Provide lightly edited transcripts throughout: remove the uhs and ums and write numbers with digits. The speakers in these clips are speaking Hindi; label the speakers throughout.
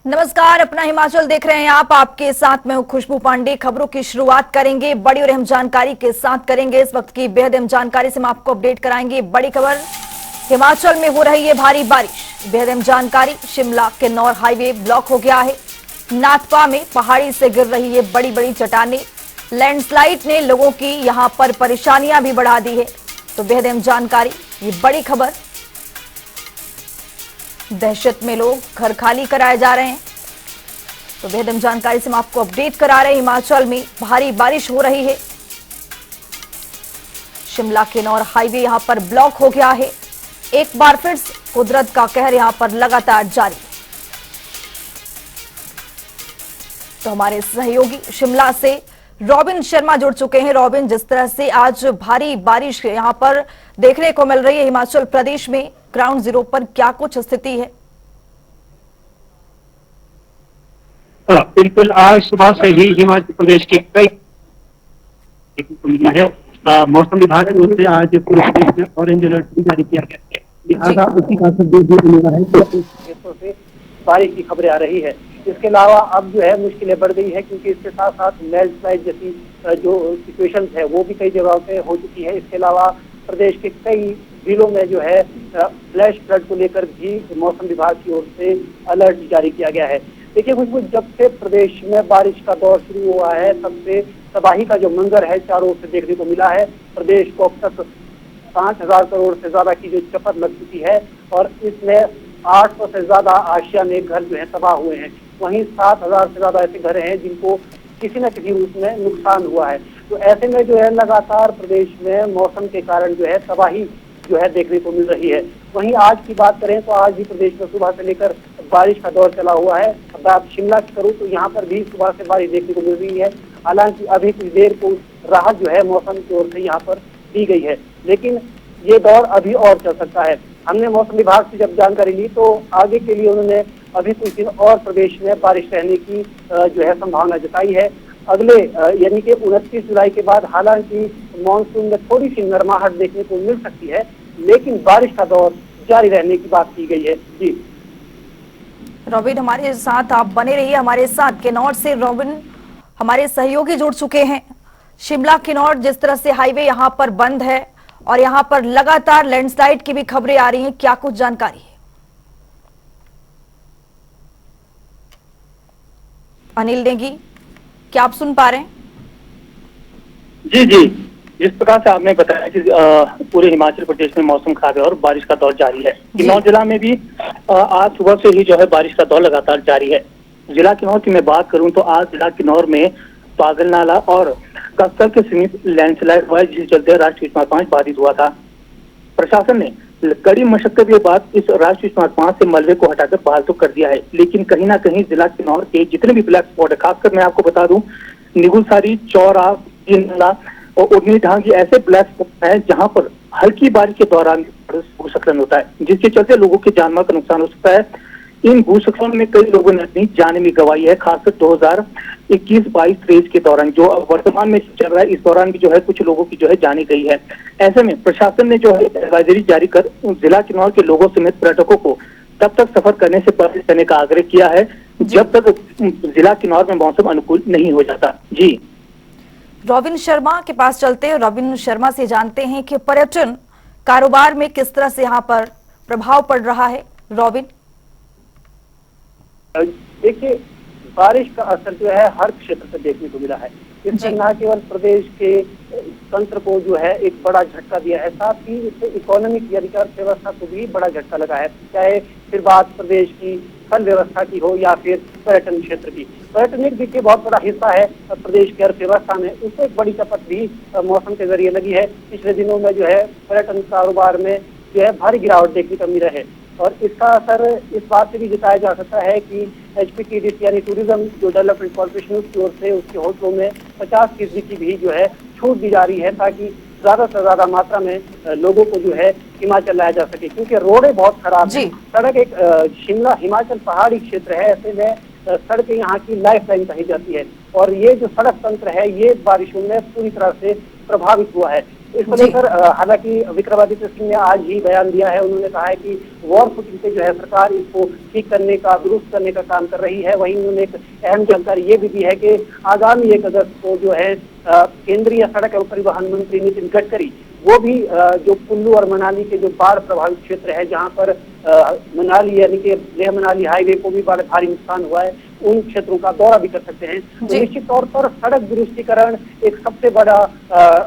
Speaker 1: नमस्कार, अपना हिमाचल देख रहे हैं आप। आपके साथ मैं हूं खुशबू पांडे। खबरों की शुरुआत करेंगे बड़ी और अहम जानकारी के साथ करेंगे। इस वक्त की बेहद अहम जानकारी से हम आपको अपडेट कराएंगे। बड़ी खबर, हिमाचल में हो रही है भारी बारिश। बेहद अहम जानकारी, शिमला किन्नौर हाईवे ब्लॉक हो गया है। नाथपा में पहाड़ी से गिर रही है बड़ी बड़ी चट्टानें। लैंडस्लाइड ने लोगों की यहां पर परेशानियां भी बढ़ा दी है। तो बेहद अहम जानकारी, ये बड़ी खबर। दहशत में लोग घर खाली कराए जा रहे हैं। तो बेहद अहम जानकारी से हम आपको अपडेट करा रहे हैं। हिमाचल में भारी बारिश हो रही है। शिमला किन्नौर हाईवे यहां पर ब्लॉक हो गया है। एक बार फिर से कुदरत का कहर यहां पर लगातार जारी। तो हमारे सहयोगी शिमला से रॉबिन शर्मा जुड़ चुके हैं। रॉबिन, जिस तरह से आज भारी बारिश यहां पर देखने को मिल रही है हिमाचल प्रदेश में, ग्राउंड जीरो पर क्या कुछ स्थिति है?
Speaker 2: बिल्कुल, आज सुबह से ही हिमाचल प्रदेश के कई मौसम विभाग की ओर से आज पूरे प्रदेश में ऑरेंज अलर्ट जारी किया गया है। लिहाजा उसी का संदेश भी मिला है कि क्षेत्रों से बारिश की खबरें आ रही है। इसके अलावा अब जो है मुश्किलें बढ़ गई है, क्योंकि इसके साथ साथ लैंडस्लाइड जैसी जो सिचुएशन है वो भी कई जगहों पे हो चुकी है। इसके अलावा प्रदेश के कई जिलों में जो है फ्लैश फ्लड को लेकर भी मौसम विभाग की ओर से अलर्ट जारी किया गया है। देखिए खुशबू, जब से प्रदेश में बारिश का दौर शुरू हुआ है तब से तबाही का जो मंजर है चारों ओर से देखने को मिला है। प्रदेश को अब तक 5,000 करोड़ से ज्यादा की जो चपत लग चुकी है और इसमें 800 से ज्यादा आशियाने घर जो है तबाह हुए हैं। वहीं 7,000 से ज्यादा ऐसे घर हैं जिनको किसी न किसी रूप में नुकसान हुआ है। तो ऐसे में जो है लगातार प्रदेश में मौसम के कारण जो है तबाही जो है देखने को मिल रही है। वहीं आज की बात करें तो आज भी प्रदेश में सुबह से लेकर बारिश का दौर चला हुआ है। अब बात शिमला की करूँ तो यहाँ पर भी सुबह से बारिश देखने को मिल रही है। हालांकि अभी कुछ देर को राहत जो है मौसम की ओर से यहाँ पर दी गई है, लेकिन ये दौर अभी और चल सकता है। हमने मौसम विभाग से जब जानकारी ली तो आगे के लिए उन्होंने अभी कुछ दिन और प्रदेश में बारिश रहने की जो है संभावना जताई है। अगले यानी कि 29 जुलाई के बाद हालांकि मानसून में थोड़ी सी नरमाहट देखने को मिल सकती है, लेकिन बारिश का दौर जारी रहने की बात की गई है। जी
Speaker 1: रॉबिन, हमारे साथ आप बने रहिए। हमारे साथ किन्नौर से रॉबिन हमारे सहयोगी जुड़ चुके हैं। शिमला किन्नौर जिस तरह से हाईवे यहां पर बंद है और यहां पर लगातार लैंडस्लाइड की भी खबरें आ रही हैं, क्या कुछ जानकारी है? अनिल नेगी, क्या आप सुन पा रहे हैं?
Speaker 3: जी जी, जिस प्रकार से आपने बताया कि पूरे हिमाचल प्रदेश में मौसम खराब है और बारिश का दौर जारी है। किन्नौर जिला में भी आज सुबह से ही जो है बारिश का दौर लगातार जारी है। जिला किन्नौर की मैं बात करूं तो आज जिला किन्नौर में पागल नाला और कस्तर के समीप लैंडस्लाइड हुआ, जिसके चलते राष्ट्रीय उच्च मार्ग 5 बाधित हुआ था। प्रशासन ने कड़ी मशक्कत के बाद इस राष्ट्रीय उच्च मार्ग 5 से मलबे को हटाकर बहाल तो कर दिया है, लेकिन कहीं ना कहीं जिला किन्नौर के जितने भी ब्लैक स्पॉट है, खासकर मैं आपको बता दूं निगुलसारी, चौरा, और उड़नी ढांग, ऐसे ब्लैक स्पॉट है जहां पर हल्की बारिश के दौरान भूस्खलन होता है, जिसके चलते लोगों के जानमाल का नुकसान हो सकता है। इन भूस्खलन में कई लोगों ने अपनी जान भी गंवाई है, खासकर 2021, 22, 23 के दौरान। जो वर्तमान में चल रहा है इस दौरान भी जो है कुछ लोगों की जो है जाने गई है। ऐसे में प्रशासन ने जो है एडवाइजरी जारी कर जिला किन्नौर के लोगों समेत पर्यटकों को तब तक सफर करने से परहेज करने का आग्रह किया है जब तक जिला किन्नौर में मौसम अनुकूल नहीं हो जाता। जी,
Speaker 1: रॉबिन शर्मा के पास चलते हैं। रॉबिन शर्मा से जानते हैं कि पर्यटन कारोबार में किस तरह से यहाँ पर प्रभाव पड़ रहा है। रॉबिन,
Speaker 4: देखिए बारिश का असर जो है हर क्षेत्र से देखने को मिला है। इससे न केवल प्रदेश के तंत्र को जो है एक बड़ा झटका दिया है, साथ ही इससे इकोनॉमिक यानी कि अर्थव्यवस्था को भी बड़ा झटका लगा है। चाहे फिर बात प्रदेश की फल व्यवस्था की हो या फिर पर्यटन क्षेत्र की। पर्यटन एक देखिए बहुत बड़ा हिस्सा है प्रदेश की अर्थव्यवस्था में, उससे एक बड़ी चपत भी मौसम के जरिए लगी है। पिछले दिनों में जो है पर्यटन कारोबार में जो है भारी गिरावट देखने को मिल रही है और इसका असर इस बात से भी जताया जा सकता है कि HPTDC यानी टूरिज्म जो डेवलपमेंट कॉर्पोरेशन की ओर से उसके होटलों में 50% की भी जो है छूट दी जा रही है, ताकि ज्यादा से ज्यादा मात्रा में लोगों को जो है हिमाचल लाया जा सके, क्योंकि रोडें बहुत खराब है। सड़क एक शिमला हिमाचल पहाड़ी क्षेत्र है, ऐसे में सड़कें यहाँ की लाइफ लाइन कही जाती है और ये जो सड़क तंत्र है ये बारिशों में पूरी तरह से प्रभावित हुआ है। इसको
Speaker 1: जी।
Speaker 4: लेकर हालांकि विक्रमादित्य सिंह ने आज ही बयान दिया है। उन्होंने कहा है कि वॉर फुटिंग से जो है सरकार इसको ठीक करने का, दुरुस्त करने का काम कर रही है। वहीं उन्होंने एक अहम जानकारी ये भी दी है कि आगामी 1 अगस्त को जो है केंद्रीय सड़क एवं परिवहन मंत्री नितिन गडकरी वो भी जो कुल्लू और मनाली के जो बाढ़ प्रभावित क्षेत्र है, जहां पर मनाली यानी कि लेह मनाली हाईवे को भी बड़ा भारी नुकसान हुआ है, उन क्षेत्रों का दौरा भी कर सकते हैं। तो निश्चित तौर पर सड़क दुरुस्तीकरण एक सबसे बड़ा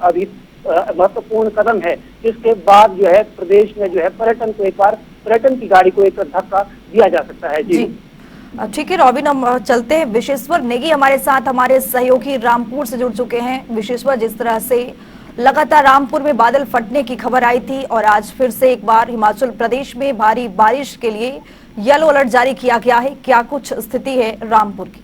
Speaker 4: अभी महत्वपूर्ण कदम है, जिसके बाद जो है प्रदेश में जो है पर्यटन की गाड़ी को एक धक्का दिया जा सकता है। जी
Speaker 1: ठीक है रॉबिन, हम चलते हैं। विशेश्वर नेगी हमारे साथ, हमारे सहयोगी रामपुर से जुड़ चुके हैं। विशेश्वर, जिस तरह से लगातार रामपुर में बादल फटने की खबर आई थी और आज फिर से एक बार हिमाचल प्रदेश में भारी बारिश के लिए येलो अलर्ट जारी किया गया है, क्या कुछ स्थिति है रामपुर की?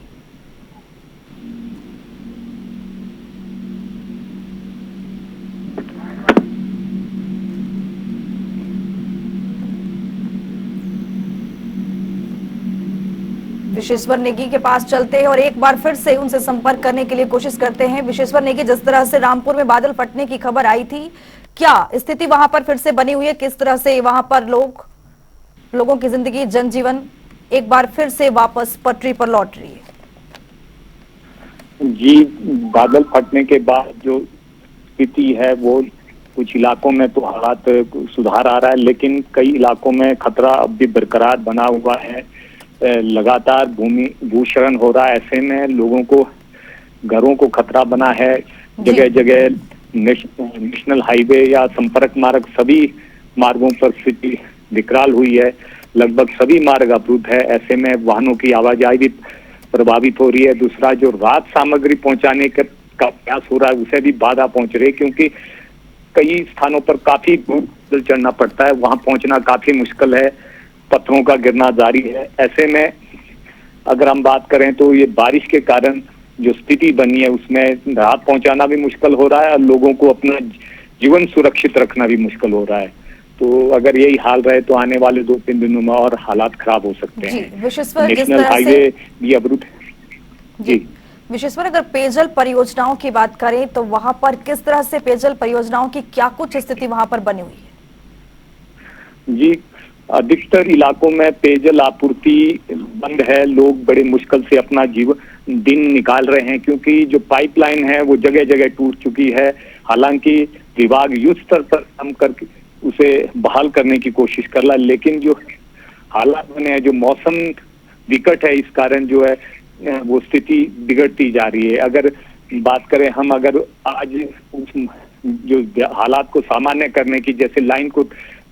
Speaker 1: विशेश्वर नेगी के पास चलते हैं और एक बार फिर से उनसे संपर्क करने के लिए कोशिश करते हैं। विशेश्वर नेगी, जिस तरह से रामपुर में बादल फटने की खबर आई थी, क्या स्थिति वहां पर फिर से बनी हुई है? किस तरह से वहां पर लोगों की जिंदगी, जनजीवन एक बार फिर से वापस पटरी पर लौट रही है?
Speaker 5: जी, बादल फटने के बाद जो स्थिति है वो कुछ इलाकों में तो हालात सुधार आ रहा है, लेकिन कई इलाकों में खतरा अब भी बरकरार बना हुआ है। लगातार भूस्खलन हो रहा है। ऐसे में लोगों को, घरों को खतरा बना है। जगह जगह नेशनल हाईवे या संपर्क मार्ग, सभी मार्गों पर स्थिति विकराल हुई है। लगभग सभी मार्ग अवरुद्ध है। ऐसे में वाहनों की आवाजाही भी प्रभावित हो रही है। दूसरा, जो राहत सामग्री पहुंचाने का प्रयास हो रहा है, उसे भी बाधा पहुंच रही है, क्योंकि कई स्थानों पर काफी दूर चढ़ना पड़ता है, वहां पहुंचना काफी मुश्किल है। पत्थरों का गिरना जारी है। ऐसे में अगर हम बात करें तो ये बारिश के कारण जो स्थिति बनी है उसमें राहत पहुंचाना भी मुश्किल हो रहा है और लोगों को अपना जीवन सुरक्षित रखना भी मुश्किल हो रहा है। तो अगर यही हाल रहे तो आने वाले 2-3 दिनों में और हालात खराब हो सकते हैं। नेशनल हाईवे भी अवरुद्ध है। जी
Speaker 1: विशेश्वर, अगर पेयजल परियोजनाओं की बात करें तो वहां पर किस तरह से पेयजल परियोजनाओं की क्या कुछ स्थिति वहां पर बनी हुई है?
Speaker 5: जी, अधिकतर इलाकों में पेयजल आपूर्ति बंद है। लोग बड़े मुश्किल से अपना दिन निकाल रहे हैं, क्योंकि जो पाइपलाइन है वो जगह जगह टूट चुकी है। हालांकि विभाग युद्ध स्तर पर काम करके उसे बहाल करने की कोशिश कर रहा है, लेकिन जो हालात बने हैं, जो मौसम विकट है, इस कारण जो है वो स्थिति बिगड़ती जा रही है। अगर बात करें हम, अगर आज जो हालात को सामान्य करने की, जैसे लाइन को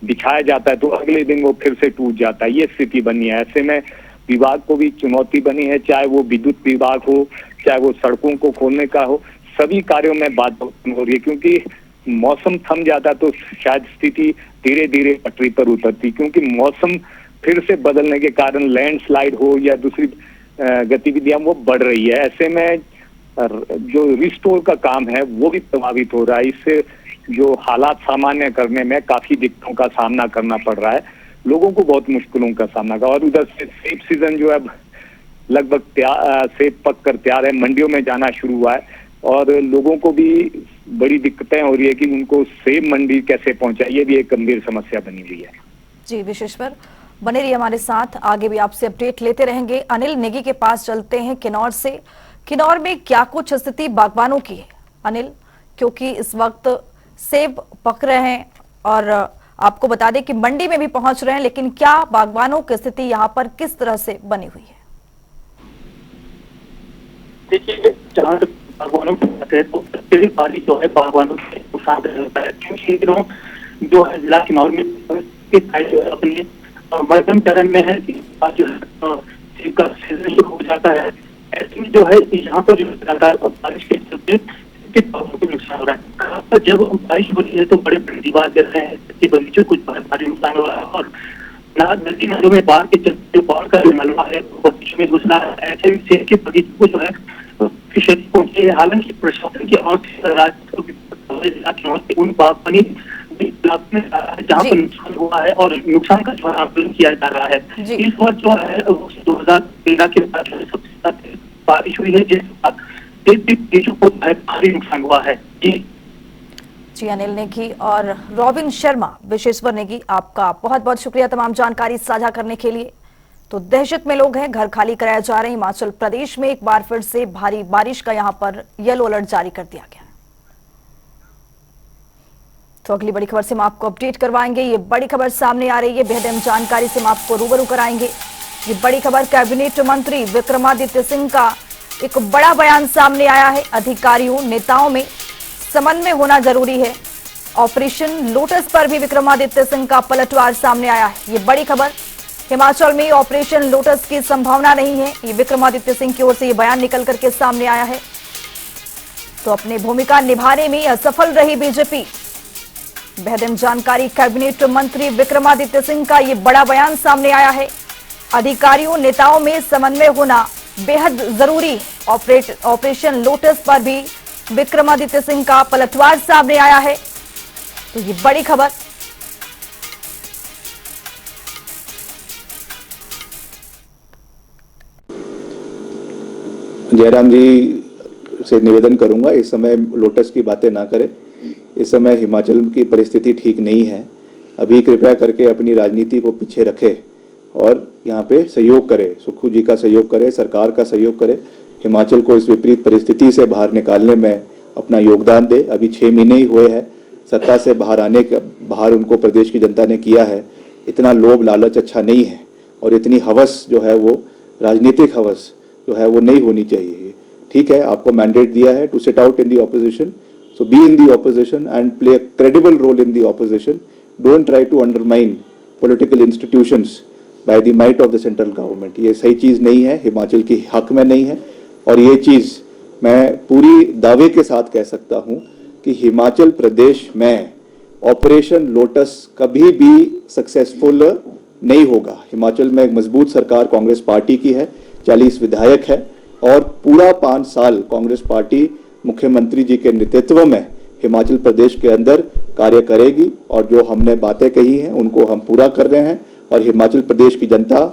Speaker 5: बिछाया जाता है तो अगले दिन वो फिर से टूट जाता है, ये स्थिति बनी है। ऐसे में विभाग को भी चुनौती बनी है, चाहे वो विद्युत विभाग हो, चाहे वो सड़कों को खोलने का हो, सभी कार्यों में बाधा हो रही है। क्योंकि मौसम थम जाता तो शायद स्थिति धीरे धीरे पटरी पर उतरती, क्योंकि मौसम फिर से बदलने के कारण लैंडस्लाइड हो या दूसरी गतिविधियां वो बढ़ रही है। ऐसे में जो रिस्टोर का काम है वो भी प्रभावित हो रहा है। इससे जो हालात सामान्य करने में काफी दिक्कतों का सामना करना पड़ रहा है, लोगों को बहुत मुश्किलों का सामना कर। और उधर से सेब सीजन जो है लगभग सेब पक कर तैयार है, मंडियों में जाना शुरू हुआ है और लोगों को भी बड़ी दिक्कतें हो रही है कि उनको सेब मंडी कैसे पहुंचाए, ये भी एक गंभीर समस्या बनी हुई है।
Speaker 1: जी विशेश्वर, बने रहिए हमारे साथ, आगे भी आपसे अपडेट लेते रहेंगे। अनिल नेगी के पास चलते हैं किन्नौर से। किन्नौर में क्या कुछ स्थिति बागवानों की है अनिल, क्योंकि इस वक्त सेब पक रहे हैं और आपको बता दें कि मंडी में भी पहुंच रहे हैं, लेकिन क्या बागवानों की स्थिति यहाँ पर किस तरह से बनी हुई है?
Speaker 3: देखिए, जहाँ बागवानों की बात है तो बारिश जो है बागवानों के नुकसान रहता है, क्योंकि जो है जिला किन्नौर में अपने मध्यम चरण में है, जो है सेब का सीजन शुरू हो जाता है। ऐसे में जो है यहाँ पर जो लगातार बारिश के चलते को नुकसान हो रहा है। जब बारिश हो रही है तो बड़े बड़े दीवार गिर रहे हैं, बगीचों कुछ भारी नुकसान हो रहा है और नदी नालों में बाढ़ के चलते बाढ़ का मलबा है बगीचों में घुस रहा है। ऐसे में सेब के बगीचों को जो है क्षति पहुंची है। हालांकि प्रशासन की ओर से उन बागवानी जहाँ पर नुकसान हुआ है और नुकसान का जो आकलन किया जा रहा है। इस बार जो है 2013 के बाद सबसे ज्यादा बारिश हुई है, जिस को भारी नुकसान हुआ है। जी
Speaker 1: जी अनिल नेगी और रॉबिन शर्मा विशेश्वर नेगी, आपका बहुत बहुत शुक्रिया तमाम जानकारी साझा करने के लिए। तो दहशत में लोग हैं, घर खाली कराए जा रहे हैं। हिमाचल प्रदेश में एक बार फिर से भारी बारिश का यहां पर येलो अलर्ट जारी कर दिया गया। तो अगली बड़ी खबर से हम आपको अपडेट करवाएंगे। ये बड़ी खबर सामने आ रही है, बेहद अहम जानकारी से हम आपको रूबरू कराएंगे। ये बड़ी खबर कैबिनेट मंत्री विक्रमादित्य सिंह का एक बड़ा बयान सामने आया है। अधिकारियों नेताओं में समन्वय होना जरूरी है। ऑपरेशन लोटस पर भी विक्रमादित्य सिंह का पलटवार सामने आया है। ये बड़ी खबर, हिमाचल में ऑपरेशन लोटस की संभावना नहीं है, ये विक्रमादित्य सिंह की ओर से ये बयान निकल करके सामने आया है। तो अपनी भूमिका निभाने में असफल रही बीजेपी। बेहद अहम जानकारी, कैबिनेट मंत्री विक्रमादित्य सिंह का ये बड़ा बयान सामने आया है। अधिकारियों नेताओं में समन्वय होना बेहद जरूरी। ऑपरेशन लोटस पर भी विक्रमादित्य सिंह का पलटवार सामने आया है। तो ये बड़ी खबर।
Speaker 6: जयराम जी से निवेदन करूंगा, इस समय लोटस की बातें ना करें। इस समय हिमाचल की परिस्थिति ठीक नहीं है। अभी कृपया करके अपनी राजनीति को पीछे रखें और यहाँ पे सहयोग करें, सुक्खू जी का सहयोग करें, सरकार का सहयोग करें। हिमाचल को इस विपरीत परिस्थिति से बाहर निकालने में अपना योगदान दे। अभी 6 महीने ही हुए हैं सत्ता से बाहर उनको प्रदेश की जनता ने किया है। इतना लोभ लालच अच्छा नहीं है और इतनी हवस जो है वो राजनीतिक हवस जो है वो नहीं होनी चाहिए। ठीक है, आपको मैंडेट दिया है to sit out in the opposition, so be in the opposition and play a credible role in the opposition. Don't try to undermine political institutions by the might of the central government. ये सही चीज नहीं है, हिमाचल की हक में नहीं है। और ये चीज मैं पूरी दावे के साथ कह सकता हूं कि हिमाचल प्रदेश में ऑपरेशन लोटस कभी भी सक्सेसफुल नहीं होगा। हिमाचल में एक मजबूत सरकार कांग्रेस पार्टी की है, 40 विधायक है और पूरा 5 साल कांग्रेस पार्टी मुख्यमंत्री जी के नेतृत्व में हिमाचल प्रदेश के अंदर कार्य करेगी। और जो हमने बातें कही हैं उनको हम पूरा कर रहे हैं और हिमाचल प्रदेश की जनता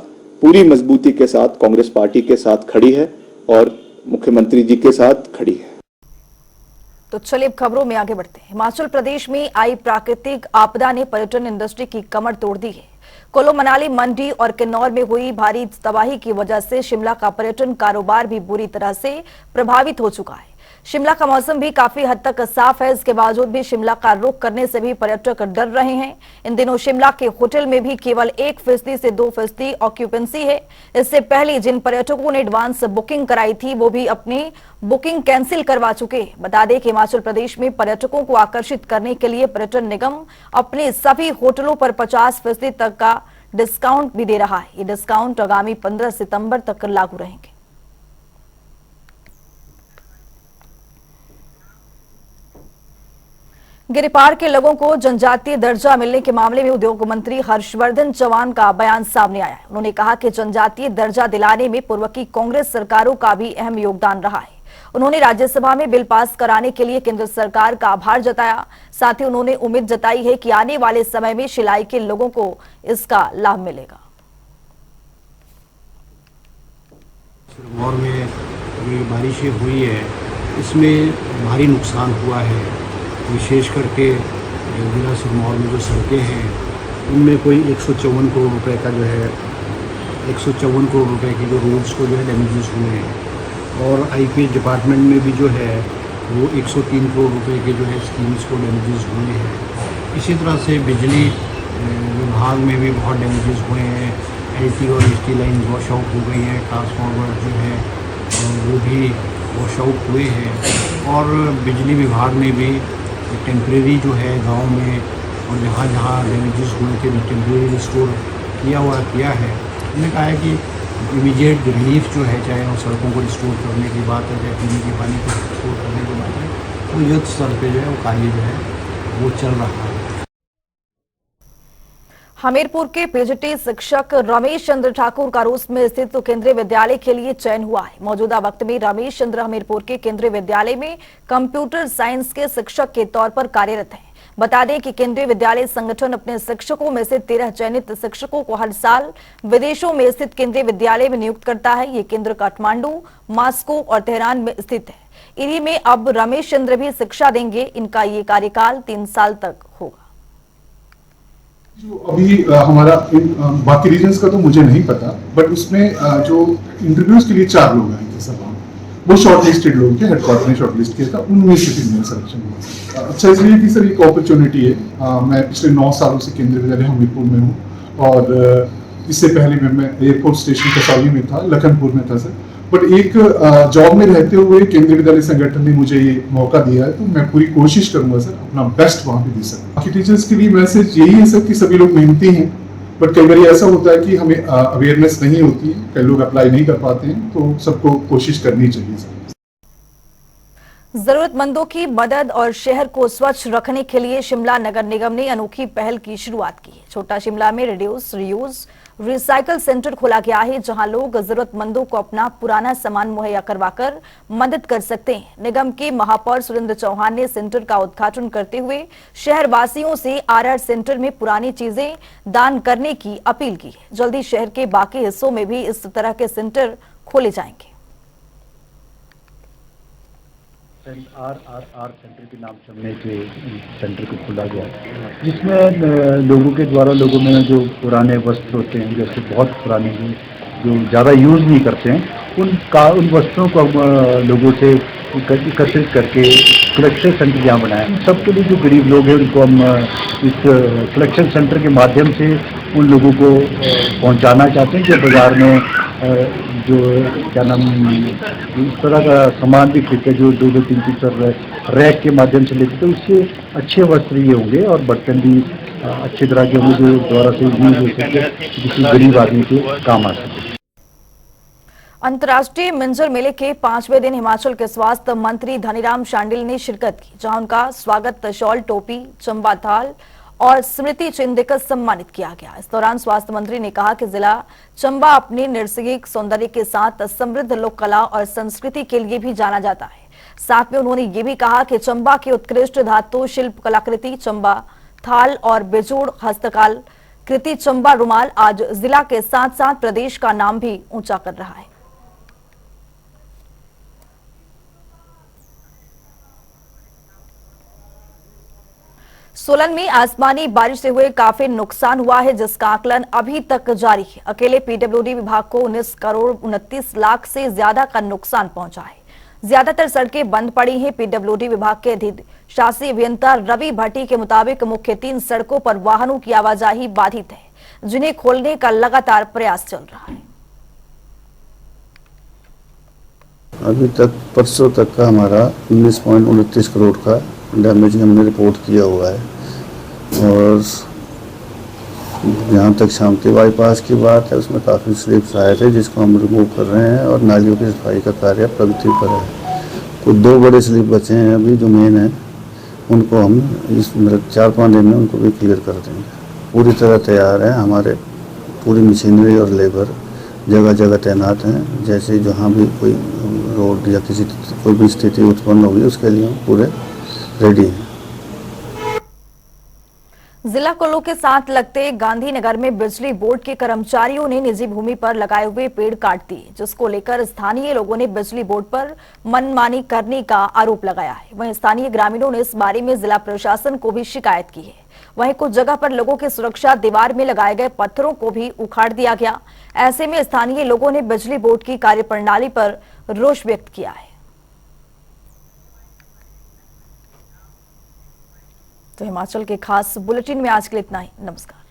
Speaker 6: पूरी मजबूती के साथ कांग्रेस पार्टी के साथ खड़ी है और मुख्यमंत्री जी के साथ खड़ी है।
Speaker 1: तो चलिए अब खबरों में आगे बढ़ते हैं। हिमाचल प्रदेश में आई प्राकृतिक आपदा ने पर्यटन इंडस्ट्री की कमर तोड़ दी है। कुल्लू मनाली मंडी और किन्नौर में हुई भारी तबाही की वजह से शिमला का पर्यटन कारोबार भी बुरी तरह से प्रभावित हो चुका है। शिमला का मौसम भी काफी हद तक साफ है, इसके बावजूद भी शिमला का रुख करने से भी पर्यटक डर रहे हैं। इन दिनों शिमला के होटल में भी केवल 1% से 2% ऑक्यूपेंसी है। इससे पहले जिन पर्यटकों ने एडवांस बुकिंग कराई थी वो भी अपनी बुकिंग कैंसिल करवा चुके। बता दें कि हिमाचल प्रदेश में पर्यटकों को आकर्षित करने के लिए पर्यटन निगम अपने सभी होटलों पर 50% तक का डिस्काउंट भी दे रहा है। ये डिस्काउंट आगामी 15 सितंबर तक लागू रहेंगे। गिरिपार के लोगों को जनजातीय दर्जा मिलने के मामले में उद्योग मंत्री हर्षवर्धन चौहान का बयान सामने आया है। उन्होंने कहा कि जनजातीय दर्जा दिलाने में पूर्व की कांग्रेस सरकारों का भी अहम योगदान रहा है। उन्होंने राज्यसभा में बिल पास कराने के लिए केंद्र सरकार का आभार जताया। साथ ही उन्होंने उम्मीद जताई है कि आने वाले समय में शिलाई के लोगों को इसका लाभ मिलेगा।
Speaker 7: सिरमौर में अभी बारिशें हुई है, इसमें भारी नुकसान हुआ है। विशेष करके जिला सिरमौर में जो सड़कें हैं उनमें कोई 154 करोड़ रुपए का जो है 154 करोड़ रुपए के जो रोड्स को जो है डैमेजेस हुए हैं। और आईपीएच डिपार्टमेंट में भी जो है वो 103 करोड़ रुपए के जो है स्कीम्स को डैमेजेस हुए हैं। इसी तरह से बिजली विभाग में भी बहुत डैमेजेस हुए हैं। एलटी और एसटी लाइन वॉश आउट हो गई हैं, ट्रांसफार्मर जो है वो भी वॉश आउट हुए हैं। और बिजली विभाग ने भी टेम्परेरी जो है गांव में और जहाँ जहाँ डैमेजेस हुए थे टेम्परेरी रिस्टोर किया है। उन्होंने कहा है कि इमीडिएट रिलीफ जो है, चाहे वो सड़कों को रिस्टोर करने की बात है, चाहे पीने के पानी को रिस्टोर करने की बात है, तो युद्ध स्तर पे जो है वो कार्य जो है वो चल रहा है।
Speaker 1: हमीरपुर के पीजीटी शिक्षक रमेश चंद्र ठाकुर का रूस में स्थित केंद्रीय विद्यालय के लिए चयन हुआ है। मौजूदा वक्त में रमेश चंद्र हमीरपुर के केंद्रीय विद्यालय में कंप्यूटर साइंस के शिक्षक के तौर पर कार्यरत हैं। बता दें कि केंद्रीय विद्यालय संगठन अपने शिक्षकों में से 13 चयनित शिक्षकों को हर साल विदेशों में स्थित केंद्रीय विद्यालय में नियुक्त करता है। ये केंद्र काठमांडू, मास्को और तेहरान में स्थित है। इन्हीं में अब रमेश चंद्र भी शिक्षा देंगे। इनका ये कार्यकाल 3 साल तक होगा।
Speaker 8: जो अभी हमारा बाकी रीजन्स का तो मुझे नहीं पता, बट उसमें जो इंटरव्यूज के लिए 4 लोग आए थे सभा में, वो शॉर्टलिस्टेड लोग थे, हेडक्वार्टर ने शॉर्टलिस्ट किया था, उनमें से फीमेल सिलेक्शन हुआ। अच्छा इसलिए कि सर एक अपॉर्चुनिटी है। मैं पिछले 9 सालों से केंद्रीय विद्यालय हमीरपुर में हूँ और इससे पहले मैं एयरपोर्ट स्टेशन कसौली में था, लखनपुर में था सर। बट एक जॉब में रहते हुए केंद्रीय विद्यालय संगठन ने मुझे ये मौका दिया है, तो मैं पूरी कोशिश करूंगा सर अपना बेस्ट वहां पे दे सकूं। बाकी टीचर्स के लिए मैसेज यही है सर कि सभी लोग मेहनती हैं, बट कई बार ऐसा होता है कि हमें अवेयरनेस नहीं होती है, कई लोग अप्लाई नहीं कर पाते हैं, तो सबको कोशिश करनी चाहिए सर।
Speaker 1: जरूरतमंदों की मदद और शहर को स्वच्छ रखने के लिए शिमला नगर निगम ने अनोखी पहल की शुरुआत की है। छोटा शिमला में रिड्यूस, रीयूज, रिसाइकल सेंटर खोला गया है, जहां लोग जरूरतमंदों को अपना पुराना सामान मुहैया करवाकर मदद कर सकते हैं। निगम के महापौर सुरेंद्र चौहान ने सेंटर का उद्घाटन करते हुए शहरवासियों से आरआर सेंटर में पुरानी चीजें दान करने की अपील की है। जल्दी शहर के बाकी हिस्सों में भी इस तरह के सेंटर खोले जाएंगे।
Speaker 9: आर सेंटर के नाम से हमने सेंटर को खोला गया, जिसमें लोगों के द्वारा लोगों में जो पुराने वस्त्र होते हैं, जैसे बहुत पुराने जो ज़्यादा यूज़ नहीं करते हैं, उन वस्त्रों को हम लोगों से एकत्रित करके कलेक्शन सेंटर यहाँ बनाया। सबके लिए जो गरीब लोग हैं उनको हम इस कलेक्शन सेंटर के माध्यम से उन लोगों को पहुँचाना चाहते हैं। जो बाज़ार में जो क्या नाम इस तरह का सामान भी खरीदते जो 2-2, 3-3 सर रैक के माध्यम से लेते, तो उससे अच्छे वस्त्र ये होंगे और बर्तन भी अच्छी तरह के होंगे, जो द्वारा से यूज हो सके, किसी गरीब आदमी के काम आ सके।
Speaker 1: अंतर्राष्ट्रीय मिंजर मेले के 5वें दिन हिमाचल के स्वास्थ्य मंत्री धनीराम शांडिल ने शिरकत की, जहां उनका स्वागत शॉल, टोपी, चंबा थाल और स्मृति चिन्ह देकर सम्मानित किया गया। इस दौरान स्वास्थ्य मंत्री ने कहा कि जिला चंबा अपने नैसर्गिक सौंदर्य के साथ समृद्ध लोक कला और संस्कृति के लिए भी जाना जाता है। साथ में उन्होंने ये भी कहा कि चंबा के उत्कृष्ट धातु शिल्प कलाकृति चंबा थाल और बेजोड़ हस्तकला कृति चंबा रुमाल आज जिला के साथ साथ प्रदेश का नाम भी ऊंचा कर रहा है। सोलन में आसमानी बारिश से हुए काफी नुकसान हुआ है, जिसका आकलन अभी तक जारी है। अकेले पीडब्ल्यूडी विभाग को 19 करोड़ 29 लाख से ज्यादा का नुकसान पहुंचा है। ज्यादातर सड़कें बंद पड़ी हैं। पीडब्ल्यूडी विभाग के अधिशासी अभियंता रवि भट्टी के मुताबिक मुख्य 3 सड़कों पर वाहनों की आवाजाही बाधित है, जिन्हें खोलने का लगातार प्रयास चल रहा है।
Speaker 10: अभी तक परसों तक का हमारा 19.29 करोड़ का डैमेज हमने रिपोर्ट किया हुआ है। और जहाँ तक शांति बाईपास की बात है, उसमें काफ़ी स्लिप्स आए थे, जिसको हम रिमूव कर रहे हैं और नालियों की सफाई का कार्य प्रगति पर है। कुछ 2 बड़े स्लिप बचे हैं अभी जो मेन है, उनको हम इस 4-5 दिन में उनको भी क्लियर कर देंगे। पूरी तरह तैयार है, हमारे पूरी मशीनरी और लेबर जगह जगह तैनात हैं। जैसे जहाँ भी कोई रोड या कोई भी स्थिति उत्पन्न होगी, उसके लिए हम पूरे रेडी है।
Speaker 1: जिला कुल्लू के साथ लगते गांधीनगर में बिजली बोर्ड के कर्मचारियों ने निजी भूमि पर लगाए हुए पेड़ काट दिए, जिसको लेकर स्थानीय लोगों ने बिजली बोर्ड पर मनमानी करने का आरोप लगाया है। वहीं स्थानीय ग्रामीणों ने इस बारे में जिला प्रशासन को भी शिकायत की है। वहीं कुछ जगह पर लोगों की सुरक्षा दीवार में लगाए गए पत्थरों को भी उखाड़ दिया गया। ऐसे में स्थानीय लोगों ने बिजली बोर्ड की कार्यप्रणाली पर रोष व्यक्त किया है। तो हिमाचल के खास बुलेटिन में आज के लिए इतना ही। नमस्कार।